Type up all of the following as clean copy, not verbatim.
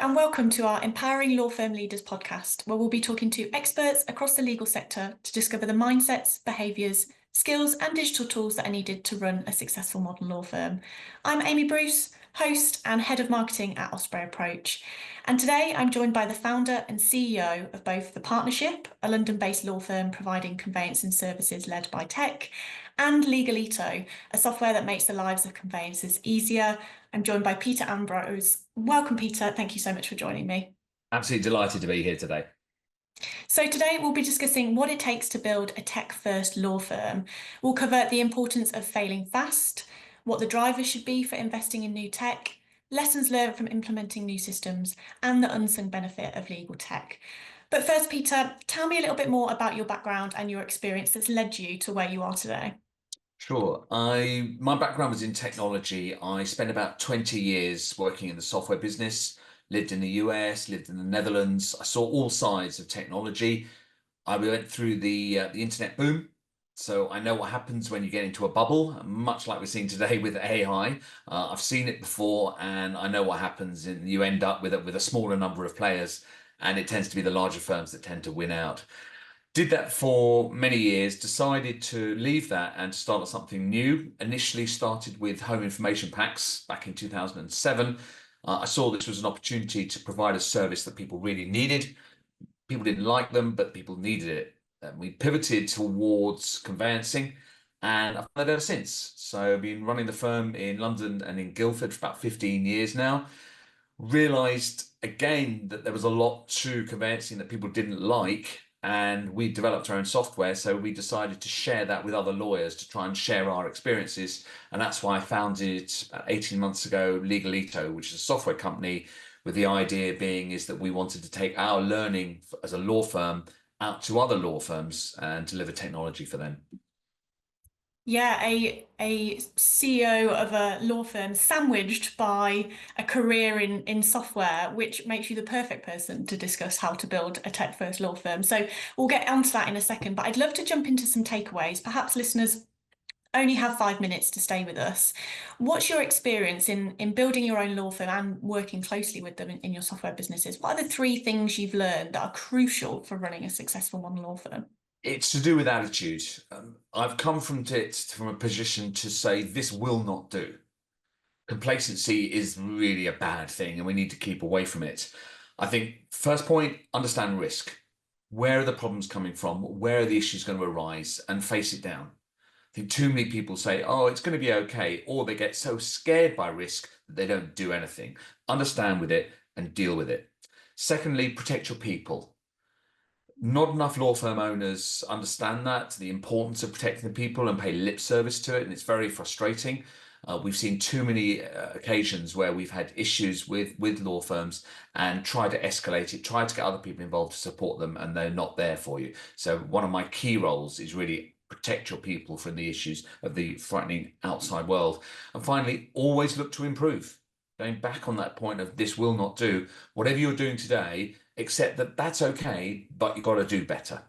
and welcome to our Empowering Law Firm Leaders podcast, where we'll be talking to experts across the legal sector to discover the mindsets, behaviours, skills and digital tools that are needed to run a successful modern law firm. I'm Amy Bruce, host and head of marketing at Osprey Approach. And today I'm joined by the founder and CEO of both The Partnership, a London-based law firm providing conveyancing services led by tech, and Legalito, a software that makes the lives of conveyancers easier. I'm joined by Peter Ambrose. Welcome, Peter. Thank you so much for joining me. Absolutely delighted to be here today. So today we'll be discussing what it takes to build a tech-first law firm. We'll cover the importance of failing fast, what the drivers should be for investing in new tech, lessons learned from implementing new systems, and the unsung benefit of legal tech. But first, Peter, tell me a little bit more about your background and your experience that's led you to where you are today. Sure. My background was in technology. I spent about 20 years working in the software business, lived in the US, lived in the Netherlands. I saw all sides of technology. I went through the internet boom. So I know what happens when you get into a bubble, much like we're seeing today with AI. I've seen it before, and I know what happens. And you end up with a smaller number of players, and it tends to be the larger firms that tend to win out. Did that for many years, decided to leave that and start something new. Initially started with home information packs back in 2007. I saw this was an opportunity to provide a service that people really needed. People didn't like them, but people needed it. And we pivoted towards conveyancing, and I've done it ever since. So I've been running the firm in London and in Guildford for about 15 years now. Realized again that there was a lot to conveyancing that people didn't like, and we developed our own software, so we decided to share that with other lawyers to try and share our experiences. And that's why I founded about 18 months ago Legalito, which is a software company, with the idea being is that we wanted to take our learning as a law firm out to other law firms and deliver technology for them. Yeah, a CEO of a law firm sandwiched by a career in software, which makes you the perfect person to discuss how to build a tech-first law firm. So we'll get onto that in a second, but I'd love to jump into some takeaways. Perhaps listeners only have 5 minutes to stay with us. What's your experience in building your own law firm and working closely with them in your software businesses? What are the 3 things you've learned that are crucial for running a successful modern law firm? It's to do with attitude. I've come from it from a position to say this will not do. Complacency is really a bad thing, and we need to keep away from it. I think first point, understand risk. Where are the problems coming from? Where are the issues going to arise? And face it down. I think too many people say, oh, it's going to be okay, or they get so scared by risk that they don't do anything. Understand with it and deal with it. Secondly, protect your people. Not enough law firm owners understand that, the importance of protecting the people, and pay lip service to it, and it's very frustrating. We've seen too many occasions where we've had issues with law firms and tried to escalate it, tried to get other people involved to support them, and they're not there for you. So one of my key roles is really protect your people from the issues of the frightening outside world. And finally, always look to improve. Going back on that point of this will not do, whatever you're doing today, accept that that's okay, but you've got to do better.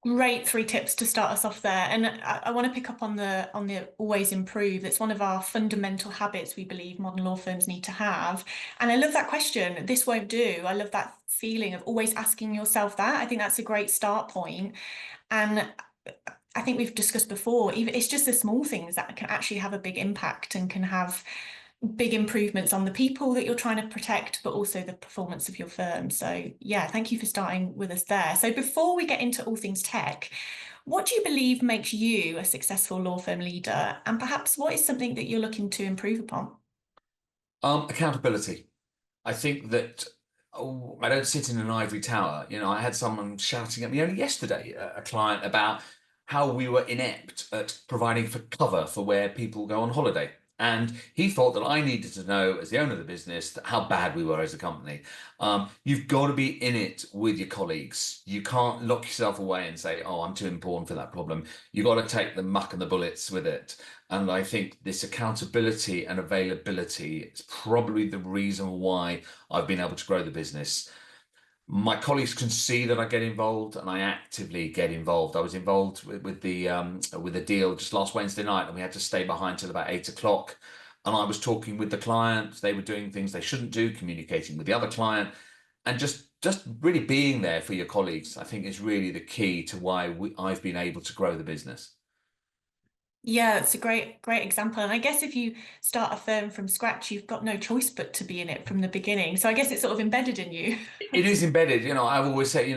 Great 3 tips to start us off there. And I want to pick up on the always improve. It's one of our fundamental habits we believe modern law firms need to have. And I love that question, this won't do. I love that feeling of always asking yourself that. I think that's a great start point. And I think we've discussed before, even it's just the small things that can actually have a big impact and can have big improvements on the people that you're trying to protect, but also the performance of your firm. So yeah, thank you for starting with us there. So before we get into all things tech, what do you believe makes you a successful law firm leader? And perhaps what is something that you're looking to improve upon? Accountability. I think that I don't sit in an ivory tower. I had someone shouting at me only yesterday, a client, about how we were inept at providing for cover for where people go on holiday. And he thought that I needed to know, as the owner of the business, how bad we were as a company. You've got to be in it with your colleagues. You can't lock yourself away and say, oh, I'm too important for that problem. You've got to take the muck and the bullets with it. And I think this accountability and availability is probably the reason why I've been able to grow the business. My colleagues can see that I get involved, and I actively get involved. I was involved with the deal just last Wednesday night, and we had to stay behind till about 8 o'clock. and I was talking with the client. They were doing things they shouldn't do, communicating with the other client, and just really being there for your colleagues, I think is really the key to why I've been able to grow the business. Yeah, it's a great example. And I guess if you start a firm from scratch, you've got no choice but to be in it from the beginning. So I guess it's sort of embedded in you. It is embedded. I've always said,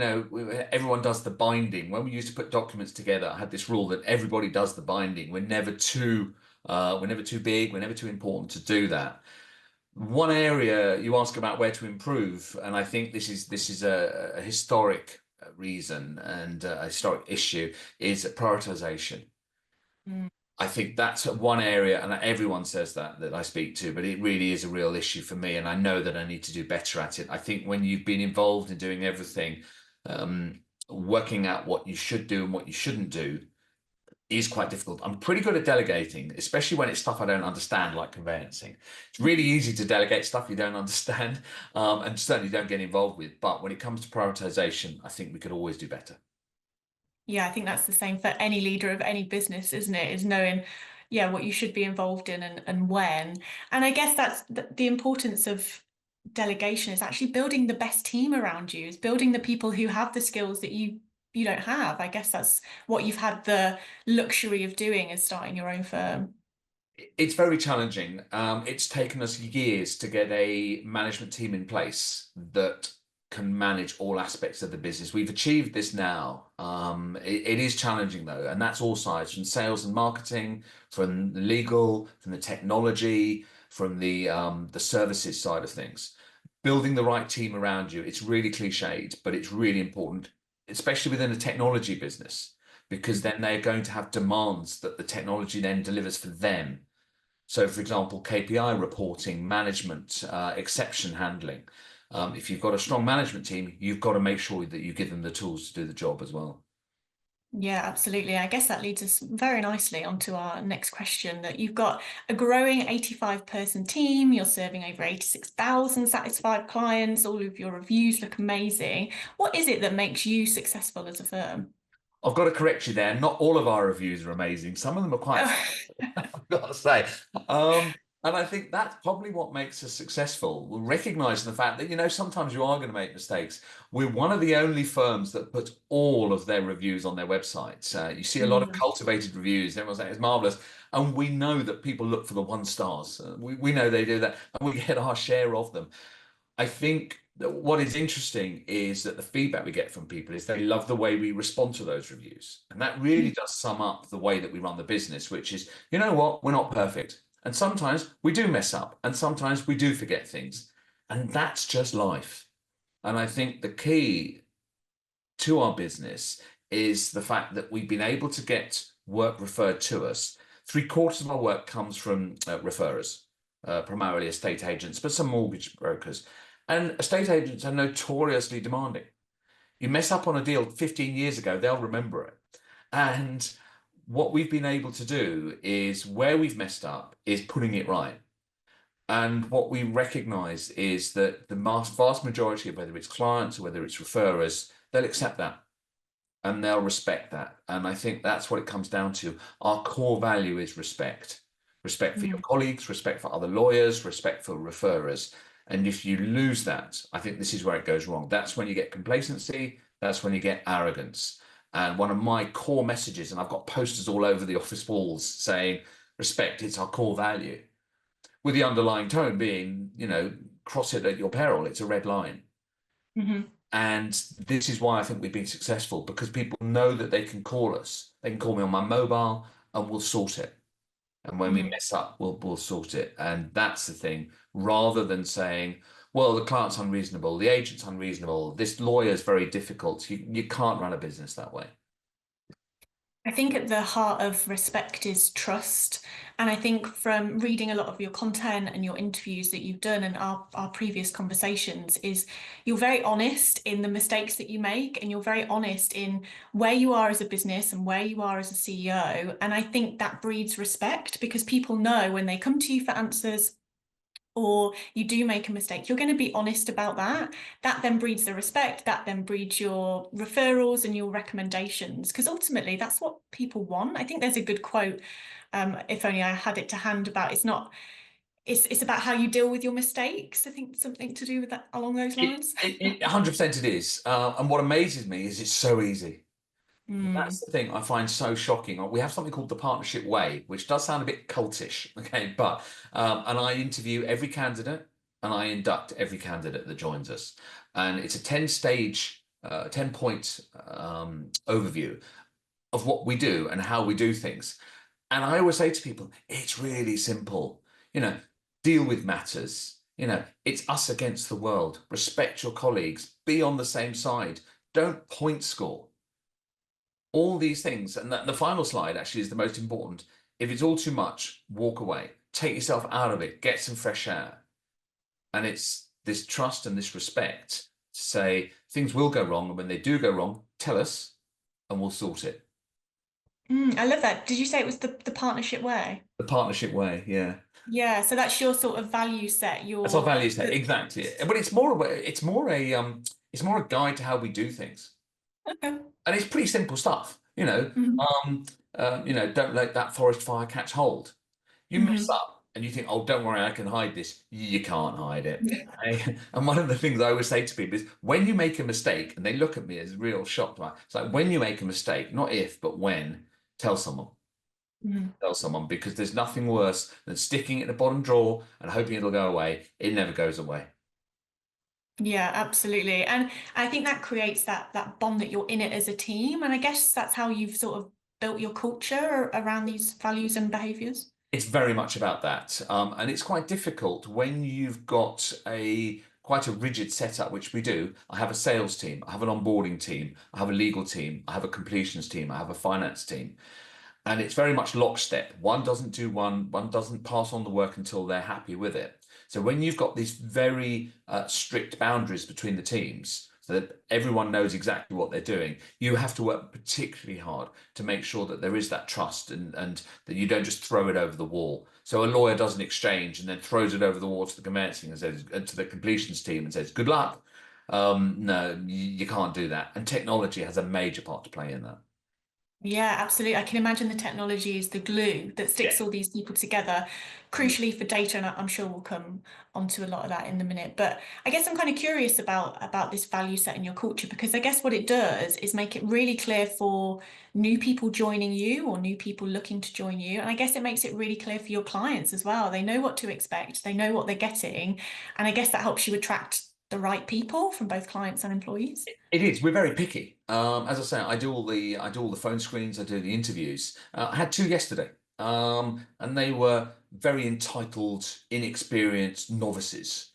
everyone does the binding. When we used to put documents together, I had this rule that everybody does the binding. We're never too big, we're never too important to do that. One area you ask about where to improve, and I think this is a historic reason and a historic issue, is prioritization. Mm. I think that's one area, and everyone says that I speak to, but it really is a real issue for me, and I know that I need to do better at it. I think when you've been involved in doing everything, working out what you should do and what you shouldn't do is quite difficult. I'm pretty good at delegating, especially when it's stuff I don't understand, like conveyancing. It's really easy to delegate stuff you don't understand, and certainly don't get involved with. But when it comes to prioritization, I think we could always do better. Yeah, I think that's the same for any leader of any business, isn't it? Is knowing, yeah, what you should be involved in and when. And I guess that's the importance of delegation is actually building the best team around you, is building the people who have the skills that you don't have. I guess that's what you've had the luxury of doing is starting your own firm. It's very challenging. It's taken us years to get a management team in place that can manage all aspects of the business. We've achieved this now. It is challenging though, and that's all sides, from sales and marketing, from the legal, from the technology, from the services side of things. Building the right team around you. It's really cliched, but it's really important, especially within the technology business, because then they're going to have demands that the technology then delivers for them. So, for example, KPI reporting, management, exception handling. If you've got a strong management team, you've got to make sure that you give them the tools to do the job as well. Yeah, absolutely. I guess that leads us very nicely onto our next question that you've got a growing 85-person team, you're serving over 86,000 satisfied clients, all of your reviews look amazing. What is it that makes you successful as a firm? I've got to correct you there. Not all of our reviews are amazing. Some of them are quite, I've got to say. And I think that's probably what makes us successful. We're recognizing the fact that, sometimes you are going to make mistakes. We're one of the only firms that put all of their reviews on their websites. You see a lot of Mm, cultivated reviews. Everyone's saying it's marvelous. And we know that people look for the 1 stars. We know they do that, and we get our share of them. I think that what is interesting is that the feedback we get from people is they love the way we respond to those reviews. And that really does sum up the way that we run the business, which is, you know what, we're not perfect. And sometimes we do mess up, and sometimes we do forget things. And that's just life. And I think the key to our business is the fact that we've been able to get work referred to us. 3/4 of our work comes from referrers, primarily estate agents, but some mortgage brokers. And estate agents are notoriously demanding. You mess up on a deal 15 years ago, they'll remember it. And what we've been able to do is where we've messed up is putting it right. And what we recognize is that the vast majority of whether it's clients or whether it's referrers, they'll accept that and they'll respect that. And I think that's what it comes down to. Our core value is respect. Respect for your mm. colleagues, respect for other lawyers, respect for referrers. And if you lose that, I think this is where it goes wrong. That's when you get complacency, that's when you get arrogance. And one of my core messages, and I've got posters all over the office walls saying, respect, it's our core value. With the underlying tone being, cross it at your peril, it's a red line. Mhm. And this is why I think we've been successful, because people know that they can call us. They can call me on my mobile and we'll sort it. And when we Mhm. mess up, we'll sort it. And that's the thing, rather than saying, well, the client's unreasonable, the agent's unreasonable, this lawyer's very difficult. You can't run a business that way. I think at the heart of respect is trust. And I think from reading a lot of your content and your interviews that you've done and our previous conversations is you're very honest in the mistakes that you make and you're very honest in where you are as a business and where you are as a CEO. And I think that breeds respect because people know when they come to you for answers or you do make a mistake, you're going to be honest about that. That then breeds the respect, that then breeds your referrals and your recommendations, because ultimately that's what people want. I think there's a good quote, if only I had it to hand, about it's not it's about how you deal with your mistakes. I think something to do with that along those lines. 100% it is. And what amazes me is it's so easy. That's Mm. the thing I find so shocking. We have something called the partnership way, which does sound a bit cultish, okay? But and I interview every candidate and I induct every candidate that joins us, and it's a 10-stage, 10-point overview of what we do and how we do things. And I always say to people, it's really simple. You know, deal with matters. You know, it's us against the world. Respect your colleagues. Be on the same side. Don't point score. All these things. And the final slide actually is the most important. If it's all too much, walk away. Take yourself out of it. Get some fresh air. And it's this trust and this respect to say things will go wrong. And when they do go wrong, tell us and we'll sort it. I love that. Did you say it was the partnership way? The partnership way, yeah. Yeah, so that's your sort of value set, That's our your value set, exactly. But it's more a guide to how we do things, okay. and it's pretty simple stuff. Hmm. Don't let that forest fire catch hold. You mess Hmm. up, and you think, oh, don't worry, I can hide this. You can't hide it. Okay? And one of the things I always say to people is, when you make a mistake, and they look at me as real shocked, right? It's like when you make a mistake, not if, but when, tell someone. Hmm. Tell someone, because there's nothing worse than sticking it in the bottom drawer and hoping it'll go away. It never goes away. Yeah, absolutely. And I think that creates that bond that you're in it as a team. And I guess that's how you've sort of built your culture around these values and behaviors. It's very much about that, and it's quite difficult when you've got a quite a rigid setup, which we do. I have a sales team, I have an onboarding team, I have a legal team, I have a completions team, I have a finance team. And it's very much lockstep. One doesn't do one doesn't pass on the work until they're happy with it. So when you've got these very strict boundaries between the teams, so that everyone knows exactly what they're doing, you have to work particularly hard to make sure that there is that trust, and that you don't just throw it over the wall. So a lawyer does an exchange and then throws it over the wall to the conveyancing and says, to the completions team and says, good luck. No, you can't do that. And technology has a major part to play in that. Yeah, absolutely. I can imagine the technology is the glue that Yeah. sticks all these people together, crucially for data, and I'm sure we'll come onto a lot of that in a minute. But I guess I'm kind of curious about this value set in your culture, because I guess what it does is make it really clear for new people joining you or new people looking to join you. And I guess it makes it really clear for your clients as well. They know what to expect, they know what they're getting, and I guess that helps you attract the right people from both clients and employees. It is. We're very picky. As I say, I do all the phone screens. I do the interviews. I had two yesterday, and they were very entitled, inexperienced novices,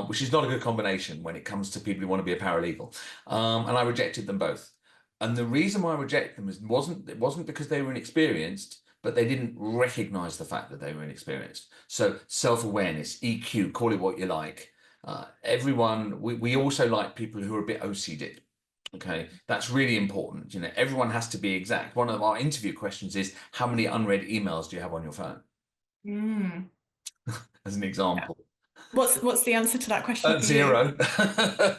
which is not a good combination when it comes to people who want to be a paralegal. And I rejected them both. And the reason why I rejected them it wasn't because they were inexperienced, but they didn't recognize the fact that they were inexperienced. So self-awareness, EQ, call it what you like. We also like people who are a bit OCD. Okay, that's really important. Everyone has to be exact. One of our interview questions is, how many unread emails do you have on your phone? Mm. As an example. What's the answer to that question for you? Zero.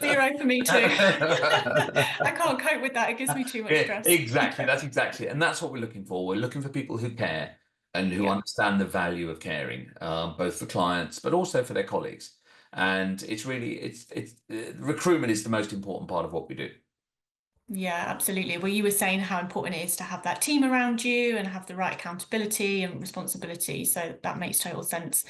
Zero for me too. I can't cope with that. It gives me too much Yeah, stress. exactly. That's exactly, and that's what we're looking for. We're looking for people who care and who Yeah. understand the value of caring, both for clients but also for their colleagues. And recruitment is the most important part of what we do. Yeah, absolutely. Well, you were saying how important it is to have that team around you and have the right accountability and responsibility. So that makes total sense.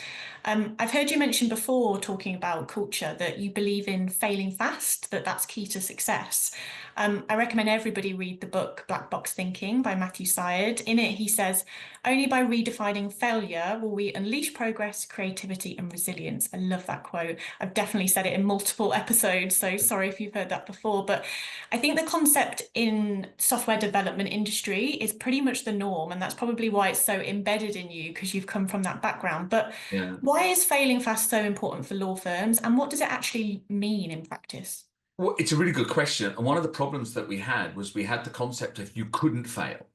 I've heard you mention before, talking about culture, that you believe in failing fast, that's key to success. I recommend everybody read the book Black Box Thinking by Matthew Syed. In it, he says, only by redefining failure will we unleash progress, creativity, and resilience. I love that quote. I've definitely said it in multiple episodes, so sorry if you've heard that before, but I think the concept in software development industry is pretty much the norm, and that's probably why it's so embedded in you because you've come from that background. But Yeah. why is failing fast so important for law firms, and what does it actually mean in practice? Well, it's a really good question. And one of the problems that we had was we had the concept of you couldn't fail.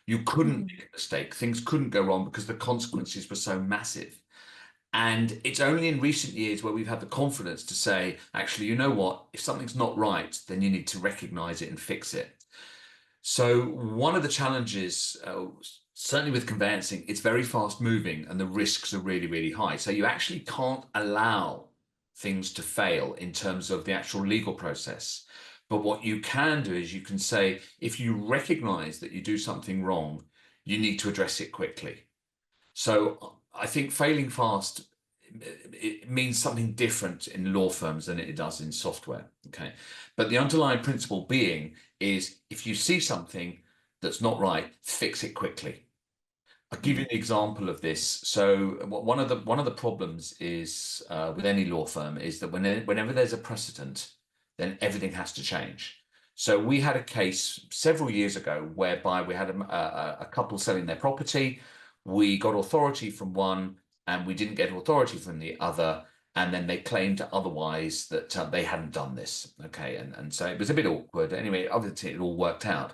You couldn't Mm. make a mistake. Things couldn't go wrong because the consequences were so massive. And it's only in recent years where we've had the confidence to say, actually, you know what? If something's not right, then you need to recognize it and fix it. So one of the challenges Certainly with conveyancing, it's very fast moving and the risks are really, really high. So you actually can't allow things to fail in terms of the actual legal process. But what you can do is you can say, if you recognize that you do something wrong, you need to address it quickly. So I think failing fast, it means something different in law firms than it does in software. Okay. But the underlying principle being is if you see something that's not right, fix it quickly. I'll give you Mm. an example of this. So one of the problems is with any law firm is that whenever there's a precedent, then everything has to change. So we had a case several years ago whereby we had a couple selling their property. We got authority from one, and we didn't get authority from the other. And then they claimed otherwise that they hadn't done this. Okay, and so it was a bit awkward. Anyway, obviously it all worked out.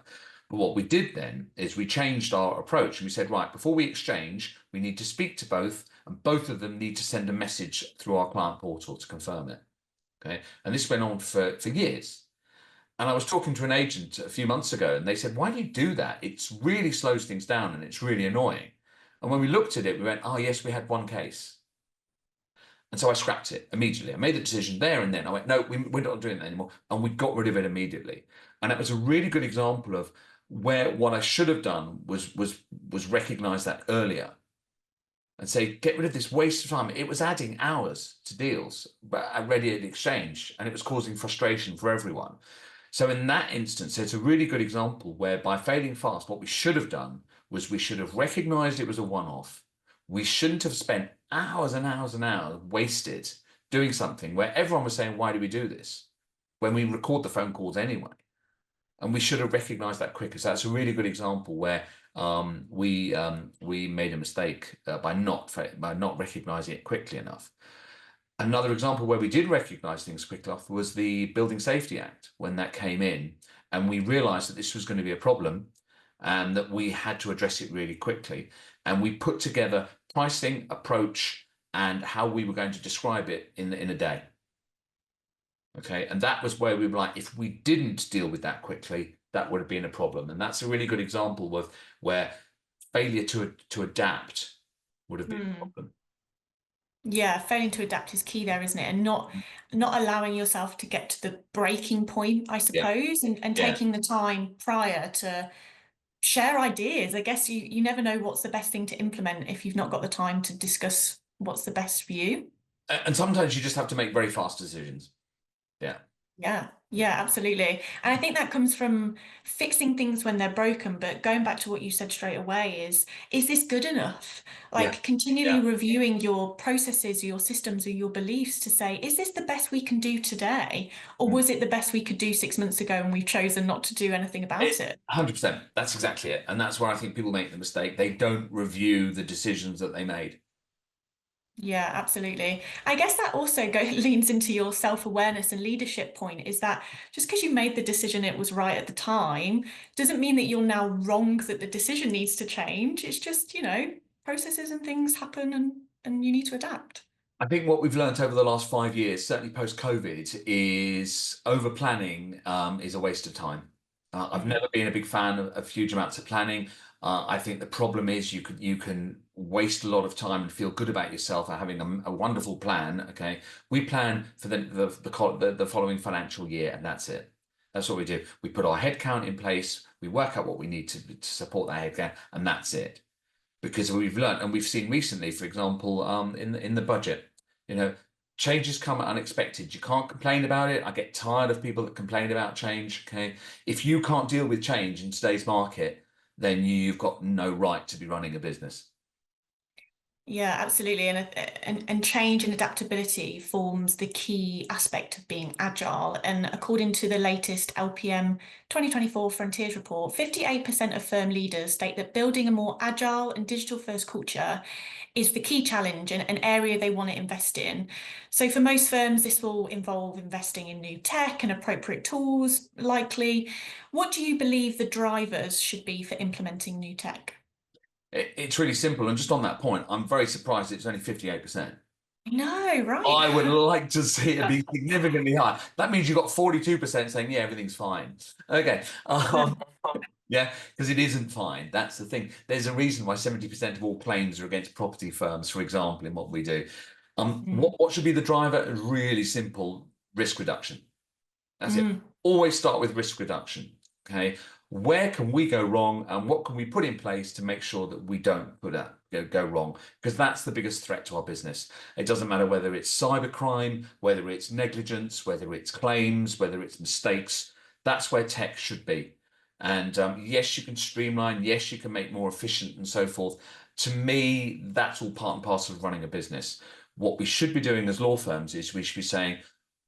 But what we did then is we changed our approach and we said, right, before we exchange, we need to speak to both, and both of them need to send a message through our client portal to confirm it. Okay. And this went on for years. And I was talking to an agent a few months ago, and they said, why do you do that? It really slows things down and it's really annoying. And when we looked at it, we went, oh, yes, we had one case. And so I scrapped it immediately. I made the decision there and then. I went, no, we're not doing that anymore. And we got rid of it immediately. And it was a really good example of where what I should have done was recognize that earlier and say, get rid of this waste of time. It was adding hours to deals, but ready at exchange, and it was causing frustration for everyone. So in that instance, it's a really good example where by failing fast, what we should have done was we should have recognized it was a one-off. We shouldn't have spent hours and hours and hours wasted doing something where everyone was saying, why do we do this? When we record the phone calls anyway. And we should have recognized that quicker. So that's a really good example where we made a mistake by not recognizing it quickly enough. Another example where we did recognize things quickly enough was the Building Safety Act when that came in, and we realized that this was going to be a problem and that we had to address it really quickly. And we put together pricing, approach, and how we were going to describe it in a day. Okay, and that was where we were like, if we didn't deal with that quickly, that would have been a problem. And that's a really good example of where failure to adapt would have been a Mm. problem. Yeah, failing to adapt is key there, isn't it? And not allowing yourself to get to the breaking point, I Yeah, suppose, and yeah. taking the time prior to share ideas. I guess you never know what's the best thing to implement if you've not got the time to discuss what's the best for you. And sometimes you just have to make very fast decisions. Yeah, Yeah, yeah, absolutely. And I think that comes from fixing things when they're broken, but going back to what you said straight away is this good enough? yeah, Like continually yeah. reviewing your processes, your systems, or your beliefs to say, is this the best we can do today? Or Mm. was it the best we could do 6 months ago and we've chosen not to do anything about it? 100%. That's exactly it. And that's where I think people make the mistake. They don't review the decisions that they made. Yeah, absolutely. I guess that also leans into your self-awareness and leadership point is that just because you made the decision it was right at the time doesn't mean that you're now wrong that the decision needs to change. It's just, processes and things happen and you need to adapt. I think what we've learned over the last 5 years, certainly post-COVID, is over planning is a waste of time. I've Mm. never been a big fan of huge amounts of planning. I think the problem is you can waste a lot of time and feel good about yourself for having a wonderful plan. Okay, we plan for the following financial year, and that's it. That's what we do. We put our head count in place. We work out what we need to support that head count, and that's it. Because we've learned and we've seen recently, for example, in the budget, changes come unexpected. You can't complain about it. I get tired of people that complain about change. Okay, if you can't deal with change in today's market, then you've got no right to be running a business. Yeah, absolutely. And change and adaptability forms the key aspect of being agile. And according to the latest LPM 2024 Frontiers report, 58% of firm leaders state that building a more agile and digital first culture is the key challenge and an area they want to invest in. So for most firms, this will involve investing in new tech and appropriate tools, likely. What do you believe the drivers should be for implementing new tech? It's really simple. And just on that point, I'm very surprised it's only 58%. No, right. I would like to see it be significantly higher. That means you've got 42% saying, yeah, everything's fine. Okay. Yeah, because it isn't fine. That's the thing. There's a reason why 70% of all claims are against property firms, for example, in what we do. Mm. What should be the driver? Really simple: risk reduction. That's it. Mm. Always start with risk reduction. Okay. Where can we go wrong and what can we put in place to make sure that we don't go wrong? Because that's the biggest threat to our business. It doesn't matter whether it's cybercrime, whether it's negligence, whether it's claims, whether it's mistakes. That's where tech should be. And yes, you can streamline. Yes, you can make more efficient and so forth. To me, that's all part and parcel of running a business. What we should be doing as law firms is we should be saying,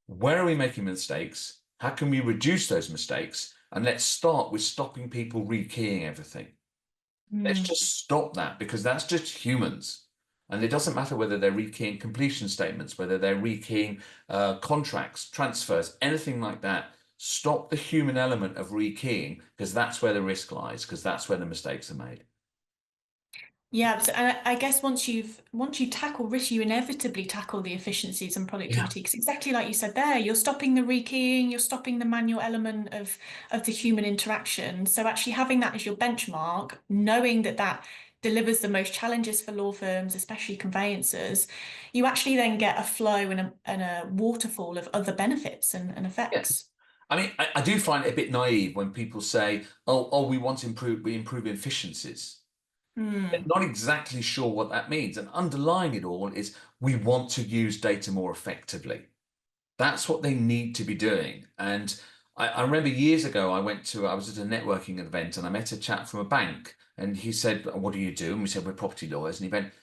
where are we making mistakes? How can we reduce those mistakes? And let's start with stopping people rekeying everything. Let's Mm. just stop that because that's just humans. And it doesn't matter whether they're rekeying completion statements, whether they're rekeying contracts, transfers, anything like that. Stop the human element of rekeying because that's where the risk lies, because that's where the mistakes are made. Yeah, so, and I guess once you tackle risk, you inevitably tackle the efficiencies and Yeah. productivity. Because exactly like you said there, you're stopping the rekeying, you're stopping the manual element of the human interaction. So actually having that as your benchmark, knowing that that delivers the most challenges for law firms, especially conveyancers, you actually then get a flow and a waterfall of other benefits and Yeah. effects. I mean, I do find it a bit naive when people say, we want to improve efficiencies. They're Hmm. not exactly sure what that means. And underlying it all is we want to use data more effectively. That's what they need to be doing. And I remember years ago, I was at a networking event and I met a chap from a bank and he said, what do you do? And we said, we're property lawyers. And he went,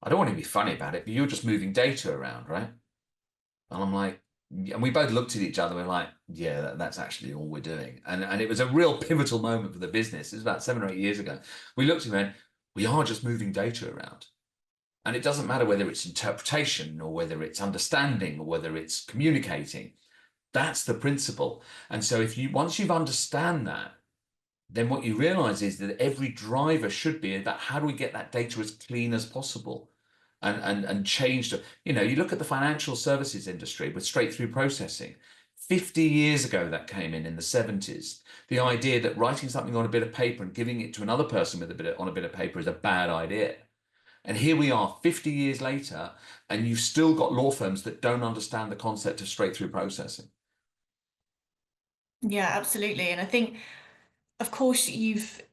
I don't want to be funny about it, but you're just moving data around, right? And I'm like, and we both looked at each other. We're like, yeah, that's actually all we're doing. And it was a real pivotal moment for the business. It was about 7 or 8 years ago. We looked and went, we are just moving data around. And it doesn't matter whether it's interpretation or whether it's understanding or whether it's communicating. That's the principle. And so if you once you've understand that, then what you realize is that every driver should be about how do we get that data as clean as possible and change the, you look at the financial services industry with straight through processing. 50 years ago that came in the 70s. The idea that writing something on a bit of paper and giving it to another person with on a bit of paper is a bad idea. And here we are 50 years later, and you've still got law firms that don't understand the concept of straight through processing. Yeah, absolutely. And I think of course you've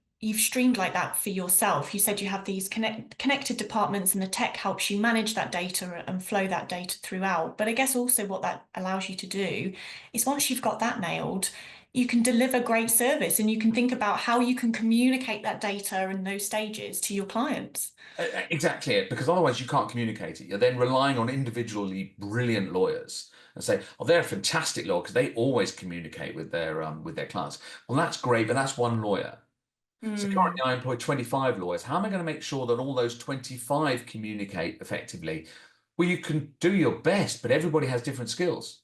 streamed like that for yourself. You said you have these connected departments and the tech helps you manage that data and flow that data throughout. But I guess also what that allows you to do is once you've got that nailed, you can deliver great service and you can think about how you can communicate that data and those stages to your clients. Exactly it, because otherwise you can't communicate it. You're then relying on individually brilliant lawyers and say, "Oh, they're a fantastic lawyer because they always communicate with their clients." Well, that's great, but that's one lawyer. So currently, Mm. I employ 25 lawyers. How am I going to make sure that all those 25 communicate effectively? Well, you can do your best, but everybody has different skills.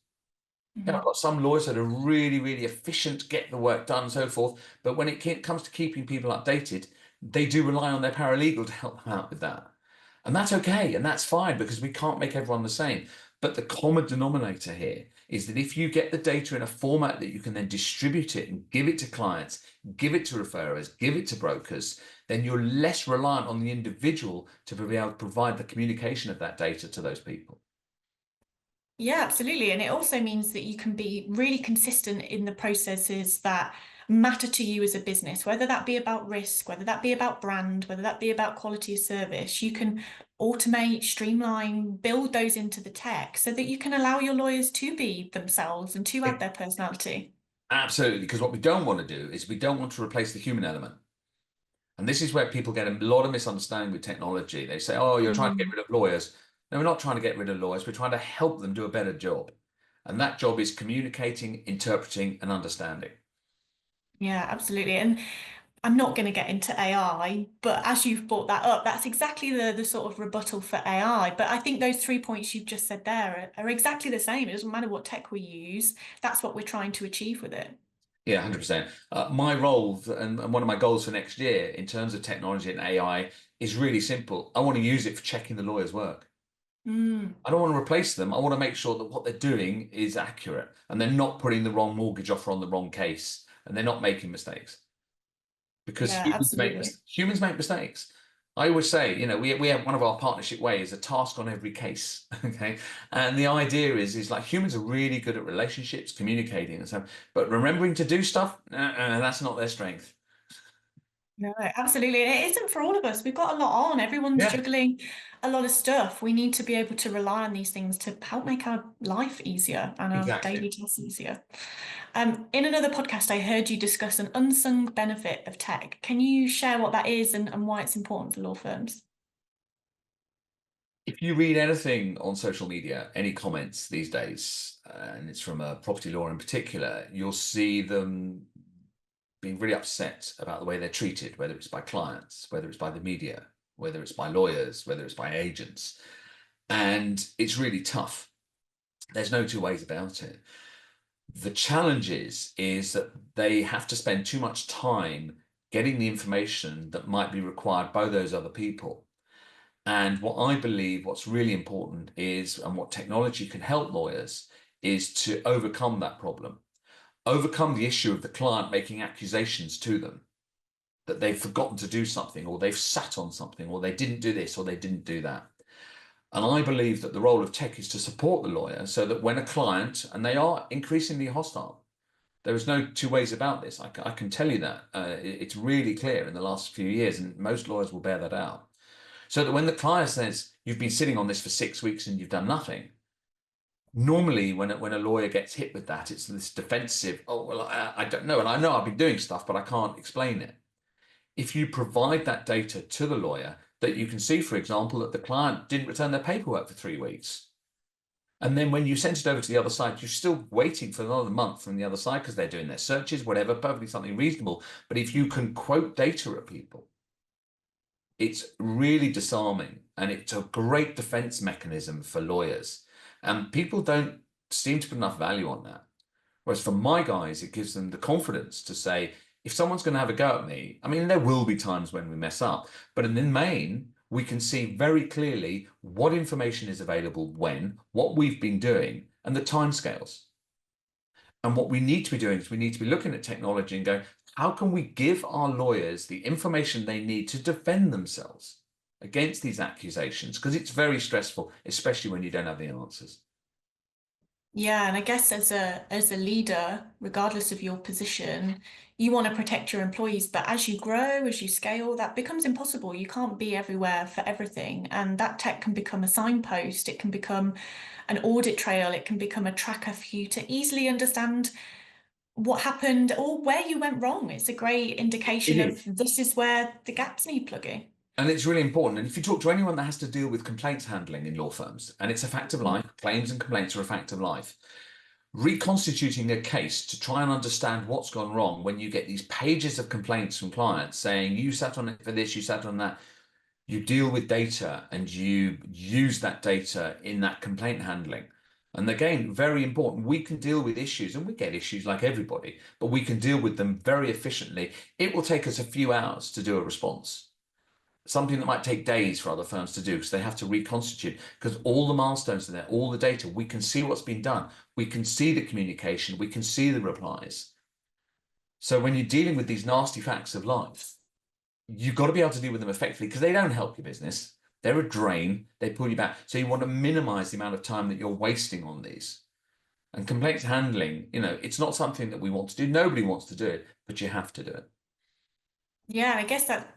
I've Mhm. got some lawyers that are really, really efficient, get the work done, and so forth. But when comes to keeping people updated, they do rely on their paralegal to help them out with that. And that's okay, and that's fine because we can't make everyone the same. But the common denominator here is that if you get the data in a format that you can then distribute it and give it to clients, give it to referrers, give it to brokers, then you're less reliant on the individual to be able to provide the communication of that data to those people. Yeah, absolutely. And it also means that you can be really consistent in the processes that matter to you as a business, whether that be about risk, whether that be about brand, whether that be about quality of service. You can automate, streamline, build those into the tech so that you can allow your lawyers to be themselves and to add their personality. Absolutely, because what we don't want to do is we don't want to replace the human element. And this is where people get a lot of misunderstanding with technology. They say, oh, you're trying to get Mm. rid of lawyers. No, we're not trying to get rid of lawyers. We're trying to help them do a better job. And that job is communicating, interpreting, and understanding. Yeah, absolutely. And I'm not going to get into AI, but as you've brought that up, that's exactly the sort of rebuttal for AI. But I think those 3 points you've just said there are exactly the same. It doesn't matter what tech we use, that's what we're trying to achieve with it. Yeah, 100%. My role and one of my goals for next year in terms of technology and AI is really simple. I want to use it for checking the lawyer's work. Mm. I don't want to replace them. I want to make sure that what they're doing is accurate and they're not putting the wrong mortgage offer on the wrong case and they're not making mistakes. because Yeah, absolutely. humans make mistakes. I always say, we have one of our partnership ways, a task on every case. Okay. And the idea is like humans are really good at relationships, communicating and so, but remembering to do stuff, that's not their strength. No, absolutely. And it isn't for all of us. We've got a lot on. Everyone's Yeah, juggling a lot of stuff. We need to be able to rely on these things to help make our life easier and our exactly. daily tasks easier. In another podcast, I heard you discuss an unsung benefit of tech. Can you share what that is and why it's important for law firms? If you read anything on social media, any comments these days, and it's from a property law in particular, you'll see them being really upset about the way they're treated, whether it's by clients, whether it's by the media, whether it's by lawyers, whether it's by agents. And it's really tough. There's no two ways about it. The challenge is that they have to spend too much time getting the information that might be required by those other people. And what I believe what's really important is, and what technology can help lawyers, is to overcome that problem, overcome the issue of the client making accusations to them that they've forgotten to do something, or they've sat on something, or they didn't do this, or they didn't do that. And I believe that the role of tech is to support the lawyer so that when a client, and they are increasingly hostile, there is no two ways about this. I can tell you that. It's really clear in the last few years, and most lawyers will bear that out. So that when the client says, you've been sitting on this for 6 weeks and you've done nothing, normally when a lawyer gets hit with that, it's this defensive, oh, well, I don't know. And I know I've been doing stuff, but I can't explain it. If you provide that data to the lawyer, that you can see, for example, that the client didn't return their paperwork for 3 weeks. And then when you send it over to the other side, you're still waiting for another month from the other side because they're doing their searches, whatever, perfectly something reasonable. But if you can quote data at people, it's really disarming, and it's a great defense mechanism for lawyers. And people don't seem to put enough value on that. Whereas for my guys, it gives them the confidence to say, if someone's going to have a go at me, I mean, there will be times when we mess up, but in the main, we can see very clearly what information is available when, what we've been doing, and the timescales. And what we need to be doing is we need to be looking at technology and going, how can we give our lawyers the information they need to defend themselves against these accusations? Because it's very stressful, especially when you don't have the answers. Yeah, and I guess as a leader, regardless of your position, you want to protect your employees, but as you grow, as you scale, that becomes impossible. You can't be everywhere for everything, and that tech can become a signpost, it can become an audit trail, it can become a tracker for you to easily understand what happened or where you went wrong. It's a great It indication of is. this is where the gaps need plugging. And it's really important. And if you talk to anyone that has to deal with complaints handling in law firms, and it's a fact of life, claims and complaints are a fact of life, reconstituting a case to try and understand what's gone wrong when you get these pages of complaints from clients saying, you sat on it for this, you sat on that, you deal with data and you use that data in that complaint handling. And again, very important, we can deal with issues, and we get issues like everybody, but we can deal with them very efficiently. It will take us a few hours to do a response, something that might take days for other firms to do because they have to reconstitute, because all the milestones are there, all the data, we can see what's been done, we can see the communication, we can see the replies. So when you're dealing with these nasty facts of life, you've got to be able to deal with them effectively because they don't help your business. They're a drain, they pull you back. So you want to minimize the amount of time that you're wasting on these. And complaints handling, it's not something that we want to do. Nobody wants to do it, but you have to do it. Yeah, I guess that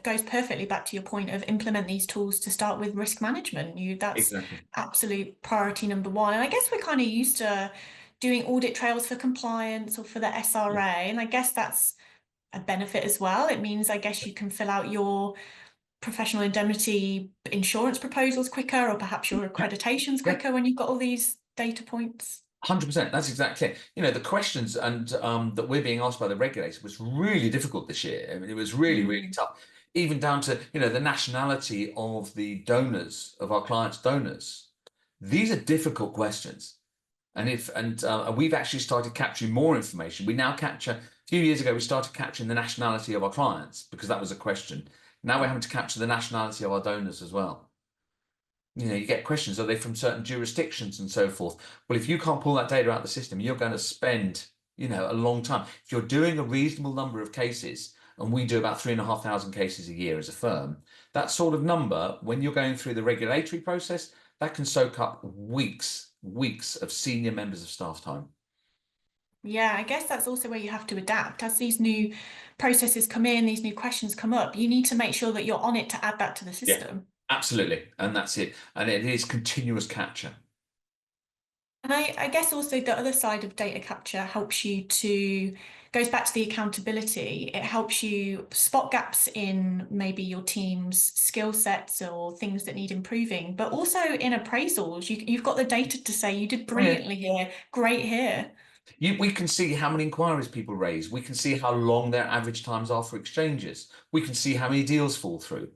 goes perfectly back to your point of implement these tools to start with risk management. That's Exactly. absolute priority number one. And I guess we're kind of used to doing audit trails for compliance or for the SRA, Yeah. and I guess that's a benefit as well. It means I guess you can fill out your professional indemnity insurance proposals quicker, or perhaps your Yeah. accreditations Yeah. quicker when you've got all these data points. 100%. That's exactly it. The questions and that we're being asked by the regulator was really difficult this year. I mean, it was really, really Mm. tough. Even down to, the nationality of the donors, of our clients' donors. These are difficult questions. And we've actually started capturing more information. We now capture, a few years ago, we started capturing the nationality of our clients because that was a question. Now we're having to capture the nationality of our donors as well. You get questions, are they from certain jurisdictions and so forth? Well, if you can't pull that data out of the system, you're going to spend, a long time. If you're doing a reasonable number of cases and we do about 3,500 cases a year as a firm. That sort of number, when you're going through the regulatory process, that can soak up weeks of senior members of staff time. Yeah, I guess that's also where you have to adapt. As these new processes come in, these new questions come up, you need to make sure that you're on it to add that to the Yeah, system. absolutely. And that's it. And it is continuous capture. And I guess also the other side of data capture helps you to, goes back to the accountability. It helps you spot gaps in maybe your team's skill sets or things that need improving, but also in appraisals, you've got the data to say you did Oh, yeah. brilliantly here, great here. We can see how many inquiries people raise. We can see how long their average times are for exchanges. We can see how many deals fall through.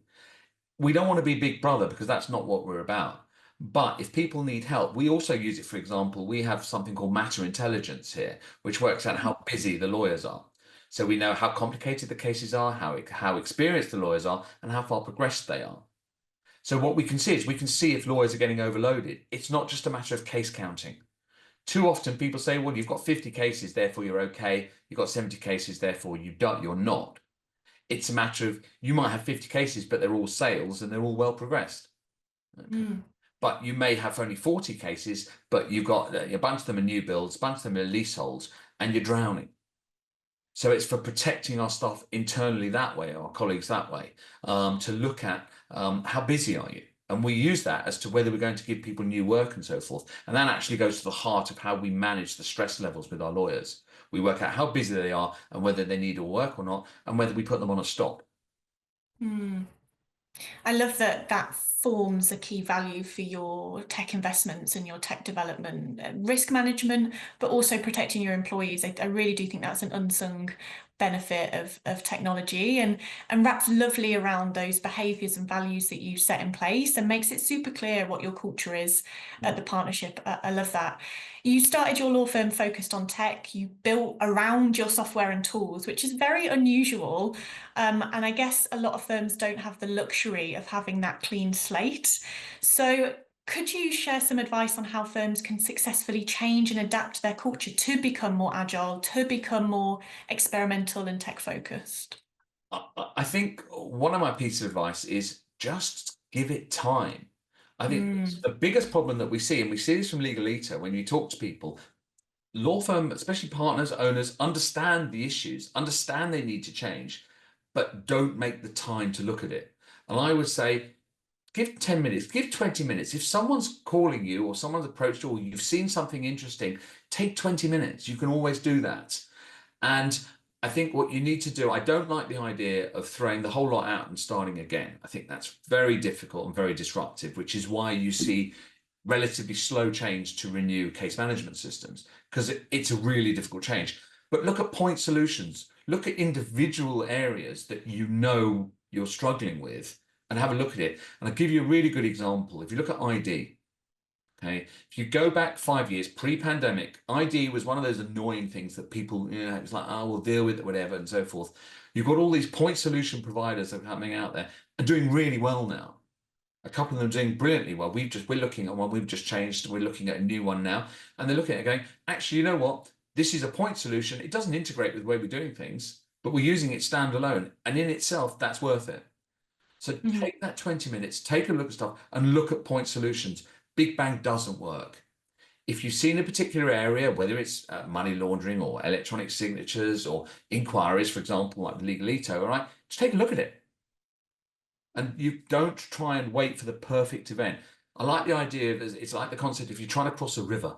We don't want to be Big Brother because that's not what we're about. But if people need help, we also use it. For example, we have something called matter intelligence here, which works out how busy the lawyers are. So we know how complicated the cases are, how experienced the lawyers are, and how far progressed they are. So what we can see is we can see if lawyers are getting overloaded. It's not just a matter of case counting. Too often people say, well, you've got 50 cases, therefore you're okay. You've got 70 cases, therefore you're not. It's a matter of you might have 50 cases, but they're all sales and they're all well progressed. Okay. Mm. But you may have only 40 cases, but you've got a bunch of them are new builds, a bunch of them are leaseholds, and you're drowning. So it's for protecting our staff internally that way, our colleagues that way, to look at how busy are you? And we use that as to whether we're going to give people new work and so forth. And that actually goes to the heart of how we manage the stress levels with our lawyers. We work out how busy they are and whether they need all work or not, and whether we put them on a stop. Mm. I love that that forms a key value for your tech investments and your tech development, risk management, but also protecting your employees. I really do think that's an unsung benefit of technology and wraps lovely around those behaviors and values that you set in place and makes it super clear what your culture is at the partnership. I love that. You started your law firm focused on tech. You built around your software and tools, which is very unusual. And I guess a lot of firms don't have the luxury of having that clean slate. So, could you share some advice on how firms can successfully change and adapt their culture to become more agile, to become more experimental and tech focused? I think one of my pieces of advice is just give it time. I think Mm, the biggest problem that we see, and we see this from Legalito, when you talk to people, law firm, especially partners, owners, understand the issues, understand they need to change, but don't make the time to look at it. And I would say, give 10 minutes, give 20 minutes. If someone's calling you or someone's approached you or you've seen something interesting, take 20 minutes. You can always do that. And I think what you need to do, I don't like the idea of throwing the whole lot out and starting again. I think that's very difficult and very disruptive, which is why you see relatively slow change to renew case management systems, because it's a really difficult change. But look at point solutions, look at individual areas that you know you're struggling with and have a look at it. And I'll give you a really good example. If you look at ID, okay, if you go back 5 years pre-pandemic, ID was one of those annoying things that people, it was like, oh, we'll deal with it, whatever, and so forth. You've got all these point solution providers that are coming out there and doing really well now. A couple of them are doing brilliantly well. We're looking at one we've just changed. We're looking at a new one now, and they're looking at it going, actually, you know what? This is a point solution. It doesn't integrate with the way we're doing things, but we're using it standalone, and in itself, that's worth it. So mhm, take that 20 minutes, take a look at stuff, and look at point solutions. Big Bang doesn't work. If you've seen a particular area, whether it's money laundering or electronic signatures or inquiries, for example, like Legalito, all right, just take a look at it. And you don't try and wait for the perfect event. I like the idea of it's like the concept if you're trying to cross a river,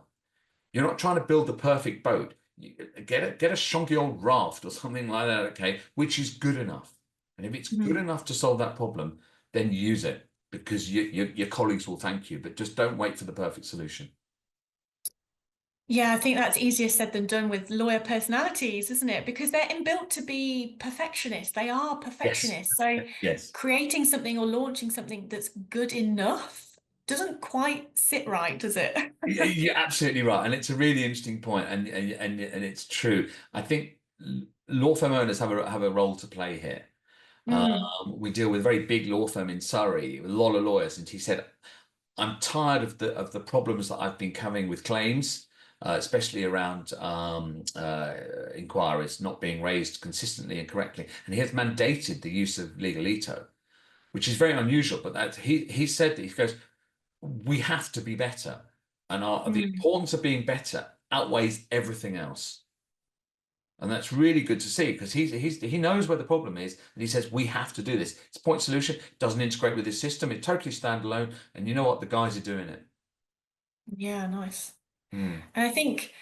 you're not trying to build the perfect boat. You get a shonky old raft or something like that, okay, which is good enough. And if it's good mhm. enough to solve that problem, then use it because your colleagues will thank you. But just don't wait for the perfect solution. Yeah, I think that's easier said than done with lawyer personalities, isn't it? Because they're inbuilt to be perfectionists. They are Yes. perfectionists. So Yes. creating something or launching something that's good enough doesn't quite sit right, does it? You're absolutely right, and it's a really interesting point, and it's true. I think law firm owners have a role to play here. Mm, We deal with a very big law firm in Surrey with a lot of lawyers, and he said, "I'm tired of the problems that I've been having with claims. especially around inquiries not being raised consistently and correctly. And he has mandated the use of Legalito, which is very unusual. But he said that he goes, we have to be better, and the Mm. importance of being better outweighs everything else. And that's really good to see because he knows where the problem is, and he says we have to do this. It's a point solution, doesn't integrate with his system, it's totally standalone, and you know what? The guys are doing it. Yeah, nice. Hmm. And I think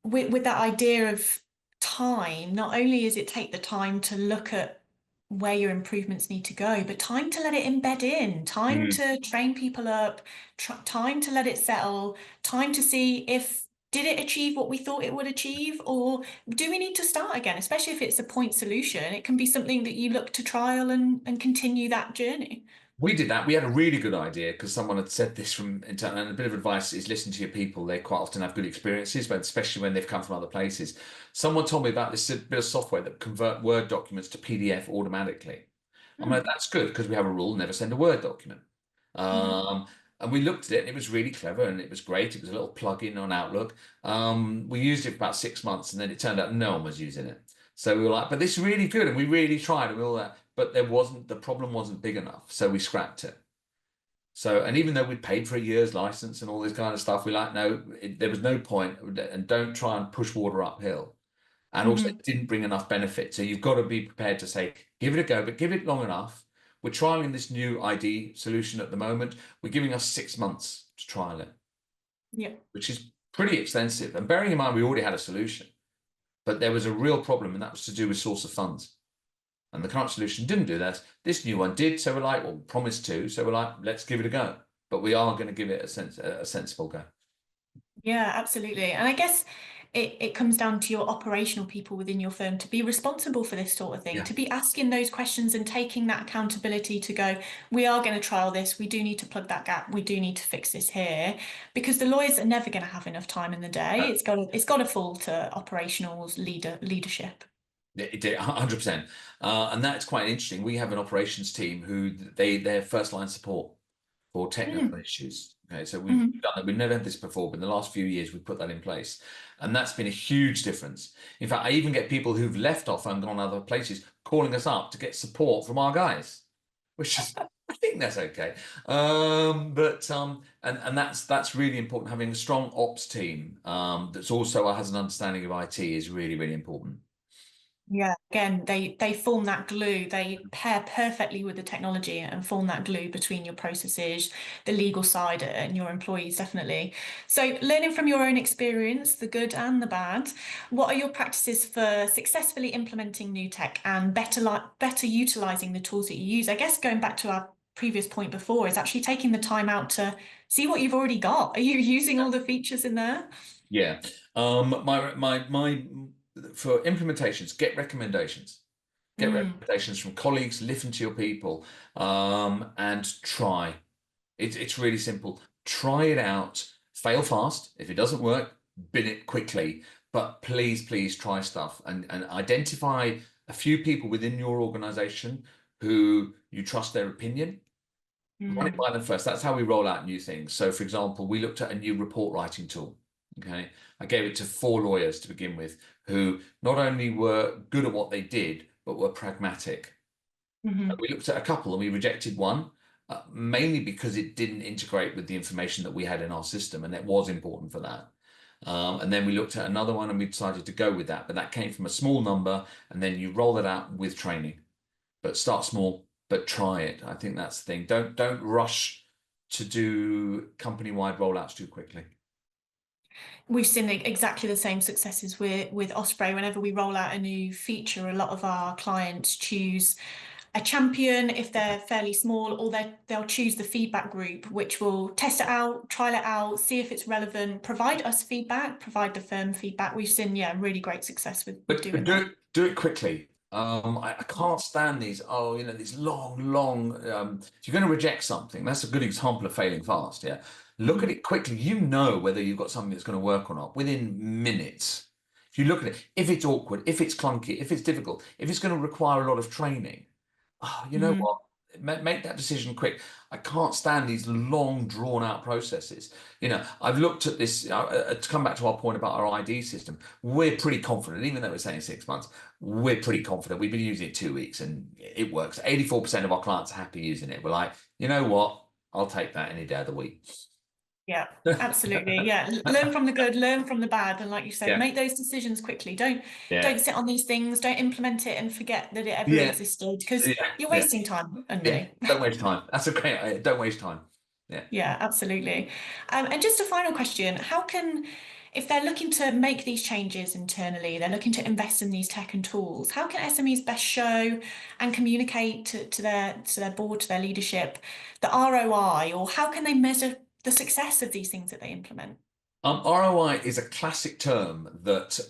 with that idea of time, not only is it take the time to look at where your improvements need to go, but time to let it embed in, time Hmm. to train people up, time to let it settle, time to see if did it achieve what we thought it would achieve, or do we need to start again? Especially if it's a point solution, it can be something that you look to trial and continue that journey. We did that. We had a really good idea because someone had said this from internal. And a bit of advice is listen to your people. They quite often have good experiences, but especially when they've come from other places. Someone told me about this bit of software that convert Word documents to PDF automatically. I'm like, Mm. that's good because we have a rule, never send a Word document. Mhm. And we looked at it and it was really clever and it was great. It was a little plug-in on Outlook. We used it for about 6 months and then it turned out no one was using it. So we were like, but this is really good. And we really tried and all that, but the problem wasn't big enough. So we scrapped it. So, and even though we'd paid for a year's license and all this kind of stuff, we like, no, there was no point and don't try and push water uphill. And also Mhm. it didn't bring enough benefit. So you've got to be prepared to say, give it a go, but give it long enough. We're trialing this new ID solution at the moment. We're giving us 6 months to trial it, Yeah. which is pretty extensive. And bearing in mind, we already had a solution, but there was a real problem, and that was to do with source of funds. And the current solution didn't do that. This new one did. So we're like, well, promised to. So we're like, let's give it a go. But we are going to give it a sensible go. Yeah, absolutely. And I guess it comes down to your operational people within your firm to be responsible for this sort of thing, Yeah. to be asking those questions and taking that accountability to go, we are going to trial this. We do need to plug that gap. We do need to fix this here because the lawyers are never going to have enough time in the day. It's got to fall to operational leadership. It did 100%. And that's quite interesting. We have an operations team who they're first line support for technical Mm. issues. Okay, so we've Mhm. done that. We've never had this before, but in the last few years we've put that in place, and that's been a huge difference. In fact, I even get people who've left off and gone other places calling us up to get support from our guys, which is I think that's okay. And that's really important. Having a strong ops team that's also has an understanding of IT is really really important. Yeah, again, they form that glue. They pair perfectly with the technology and form that glue between your processes, the legal side, and your employees, definitely. So, learning from your own experience, the good and the bad, what are your practices for successfully implementing new tech and better utilizing the tools that you use? I guess going back to our previous point before is actually taking the time out to see what you've already got. Are you using all the features in there? Yeah. My for implementations, get recommendations. Get Mm. recommendations from colleagues, listen to your people, and try. It's really simple. Try it out. Fail fast. If it doesn't work, bin it quickly. But please, please try stuff and identify a few people within your organization who you trust their opinion. Run it Mm. by them first. That's how we roll out new things. So, for example, we looked at a new report writing tool. Okay. I gave it to 4 lawyers to begin with, who not only were good at what they did, but were pragmatic. Mhm. We looked at a couple and we rejected one, mainly because it didn't integrate with the information that we had in our system, and it was important for that. And then we looked at another one and we decided to go with that, but that came from a small number, and then you roll it out with training. But start small, but try it. I think that's the thing. Don't rush to do company-wide rollouts too quickly. We've seen exactly the same successes with Osprey. Whenever we roll out a new feature, a lot of our clients choose a champion if they're fairly small, or they'll choose the feedback group, which will test it out, trial it out, see if it's relevant, provide us feedback, provide the firm feedback. We've seen, yeah, really great success with But doing do that. it quickly. I can't stand these. Oh, these long. If you're going to reject something, that's a good example of failing fast. Yeah, look at Mhm. it quickly. You know whether you've got something that's going to work or not within minutes. If you look at it, if it's awkward, if it's clunky, if it's difficult, if it's going to require a lot of training, oh, you know Mhm. what? make that decision quick. I can't stand these long, drawn out processes. I've looked at this to come back to our point about our ID system. We're pretty confident, even though we're saying 6 months, we're pretty confident. We've been using it 2 weeks and it works. 84% of our clients are happy using it. We're like, you know what? I'll take that any day of the week. Yeah, absolutely. Yeah. Learn from the good, learn from the bad. And like you said, Yeah, make those decisions quickly. Don't yeah, sit on these things, don't implement it and forget that it ever yeah, existed, because yeah, you're yeah, wasting time and yeah. money. Don't waste time. That's a great idea. Don't waste time. Yeah. Yeah, absolutely. And just a final question, if they're looking to make these changes internally, they're looking to invest in these tech and tools, how can SMEs best show and communicate to their board, to their leadership, the ROI, or how can they measure the success of these things that they implement? ROI is a classic term that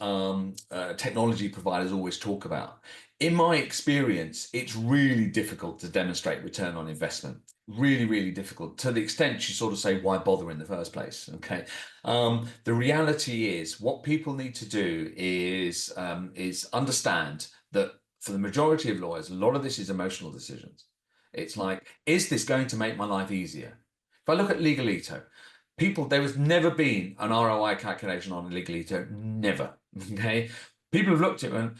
technology providers always talk about. In my experience, it's really difficult to demonstrate return on investment. Really, really difficult, to the extent you sort of say, why bother in the first place? Okay. The reality is, what people need to do is understand that for the majority of lawyers, a lot of this is emotional decisions. It's like, is this going to make my life easier? If I look at Legalito, there has never been an ROI calculation on Legalito, never. Okay. People have looked at it and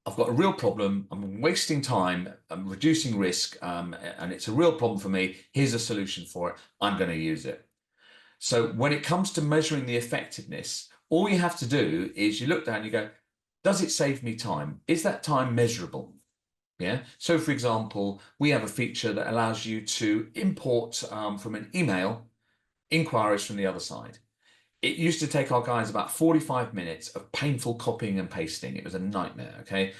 I've got a real problem. I'm wasting time. I'm reducing risk, and it's a real problem for me. Here's a solution for it. I'm going to use it. So when it comes to measuring the effectiveness, all you have to do is you look down and you go, does it save me time? Is that time measurable? Yeah. So for example, we have a feature that allows you to import from an email inquiries from the other side. It used to take our guys about 45 minutes of painful copying and pasting. It was a nightmare. Okay.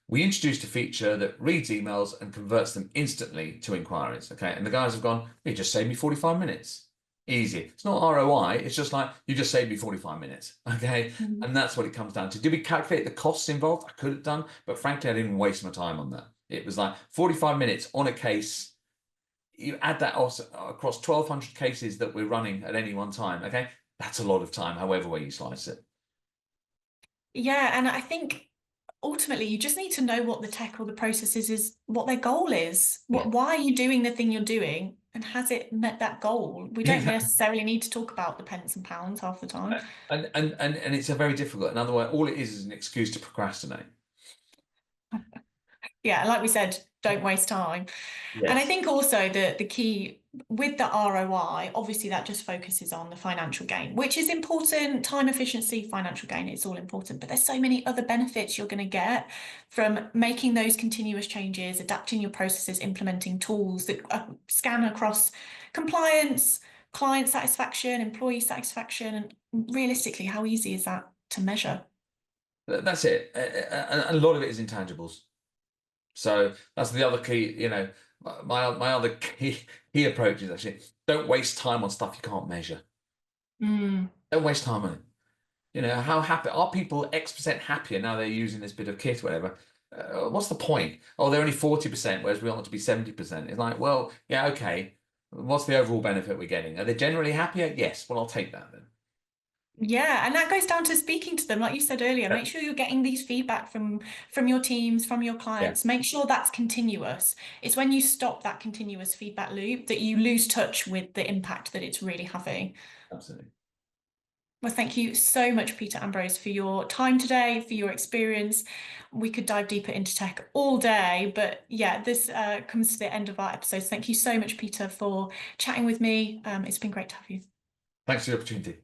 We introduced a feature that reads emails and converts them instantly to inquiries. Okay. And the guys have gone, it just saved me 45 minutes. Easy. It's not ROI. It's just like, you just saved me 45 minutes. Okay. Mhm. And that's what it comes down to. Did we calculate the costs involved? I could have done, but frankly, I didn't waste my time on that. It was like 45 minutes on a case. You add that also across 1,200 cases that we're running at any one time. Okay. That's a lot of time, however way you slice it. Yeah, and I think ultimately you just need to know what the tech or the processes is, what their goal is. Yeah. Why are you doing the thing you're doing, and has it met that goal? We don't Exactly. necessarily need to talk about the pence and pounds half the time. And it's a very difficult. In other words, all it is an excuse to procrastinate. Yeah, like we said, don't waste time. And I Yes. think also the key with the ROI, obviously that just focuses on the financial gain, which is important. Time efficiency, financial gain, it's all important. But there's so many other benefits you're going to get from making those continuous changes, adapting your processes, implementing tools that scan across compliance, client satisfaction, employee satisfaction, and realistically, how easy is that to measure? That's it. A lot of it is intangibles. So that's the other key, my other key approach is actually don't waste time on stuff you can't measure. Mm. Don't waste time on it. How happy are people X% happier now they're using this bit of kit, whatever? What's the point? Oh, they're only 40%, whereas we want them to be 70%. It's like, well, yeah, okay. What's the overall benefit we're getting? Are they generally happier? Yes. Well, I'll take that then. Yeah, and that goes down to speaking to them, like you said earlier. Yeah. Make sure you're getting these feedback from your teams, from your Yeah, clients. Make sure that's continuous. It's when you stop that continuous feedback loop that you lose touch with the impact that it's really having. absolutely. Well, thank you so much, Peter Ambrose, for your time today, for your experience. We could dive deeper into tech all day, but yeah, this comes to the end of our episode. Thank you so much, Peter, for chatting with me. It's been great to have you. Thanks for the opportunity.